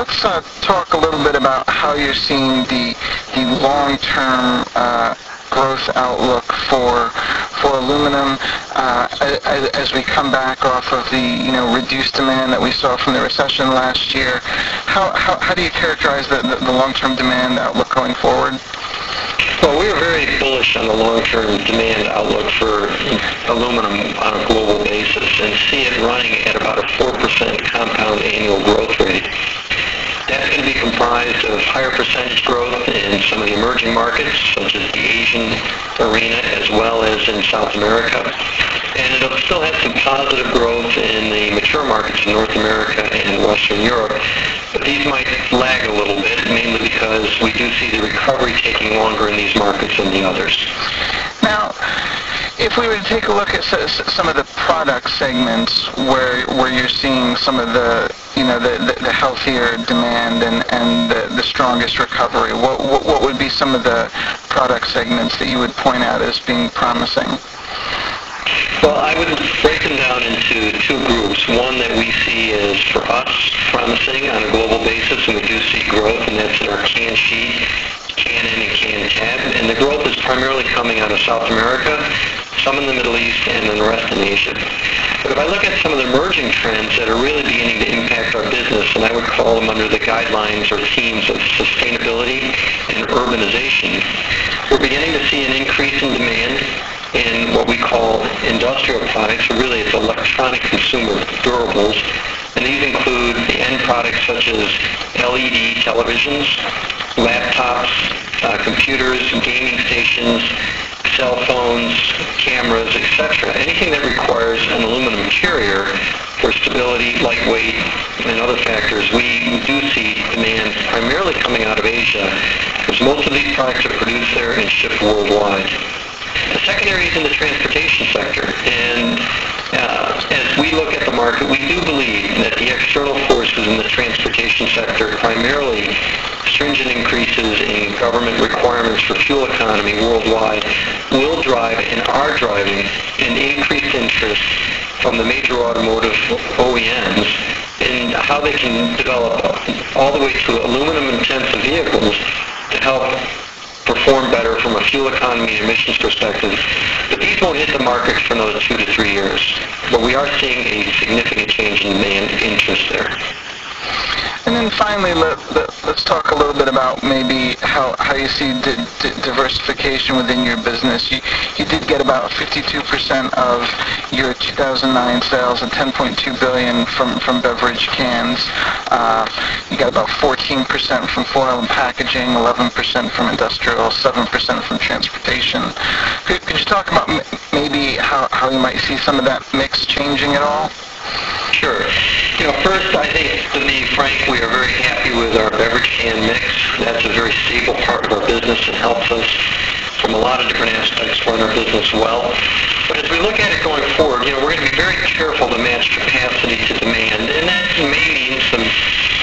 let's talk a little bit about how you're seeing the long-term growth outlook for aluminum as we come back off of the reduced demand that we saw from the recession last year. How do you characterize the long-term demand outlook going forward? Well, we are very bullish on the long-term demand outlook for aluminum on a global basis and see it running at about a 4% compound annual growth rate. That's going to be comprised of higher percentage growth in some of the emerging markets, such as the Asian arena, as well as in South America. And it'll still have some positive growth in the mature markets in North America and Western Europe. But these might lag a little bit, mainly because we do see the recovery taking longer in these markets than the others. Now, if we were to take a look at some of the product segments where you're seeing some of the healthier demand and the strongest recovery, what would be some of the product segments that you would point out as being promising? Well, I would break them down into two groups. One that we see as, for us, promising on a global basis, and we do see growth, and that's in our can sheet, can end, and can tab. And the growth is primarily coming out of South America, some in the Middle East, and then the rest in Asia. But if I look at some of the emerging trends that are really beginning to impact our business, and I would call them under the guidelines or themes of sustainability and urbanization, we're beginning to see an increase in demand in what we call industrial products, or really it's electronic consumer durables. And these include the end products such as LED televisions, laptops, computers, gaming stations, cell phones, cameras, etc. Anything that requires an aluminum carrier for stability, lightweight, and other factors, we do see demand primarily coming out of Asia, because most of these products are produced there and shipped worldwide. The second area is in the transportation sector, and as we look at the market, we do believe that the external forces in the transportation sector, primarily stringent increases in government requirements for fuel economy worldwide, will drive and are driving an increased interest from the major automotive OEMs in how they can develop all the way to aluminum-intensive vehicles to help perform better from a fuel economy and emissions perspective. But these won't hit the market for another 2 to 3 years. But we are seeing a significant change in demand interest there. And then finally, let's talk a little bit about maybe how you see diversification within your business. You did get about 52% of your 2009 sales at $10.2 billion from beverage cans. You got about 14% from foil and packaging, 11% from industrial, 7% from transportation. Could you talk about maybe how you might see some of that mix changing at all? Sure. First, I think, to be frank, we are very happy with our beverage can mix. That's a very stable part of our business and helps us from a lot of different aspects run our business well. But as we look at it going forward, we're going to be very careful to match capacity to demand, and that may mean some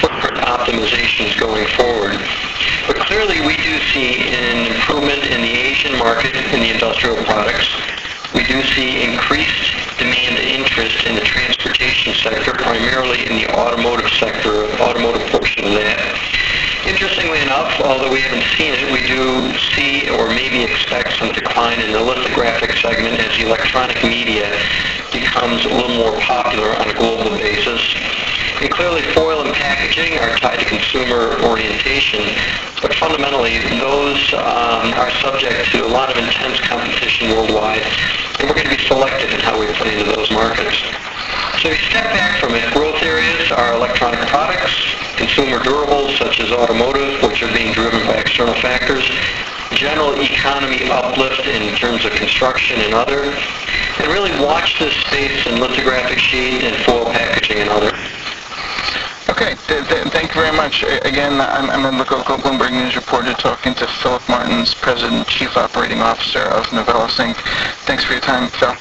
footprint optimizations going forward. But clearly, we do see an improvement in the Asian market in the industrial products. We do see increased demand interest in the transportation sector, primarily in the automotive sector, automotive portion of that. Interestingly enough, although we haven't seen it, we do see or maybe expect some decline in the lithographic segment as the electronic media becomes a little more popular on a global basis. And clearly, foil and packaging are tied to consumer orientation, but fundamentally, those are subject to a lot of intense competition worldwide, and we're going to be selective in how we play into those markets. So if you step back from it, growth areas are electronic products, consumer durables such as automotive, which are being driven by external factors, general economy uplift in terms of construction and other, and really watch this space in lithographic sheet and foil packaging and other. Okay, thank you very much. Again, I'm a Lococo Bloomberg News reporter talking to Philip Martens, President and Chief Operating Officer of Novelis Inc. Thanks for your time, Phil.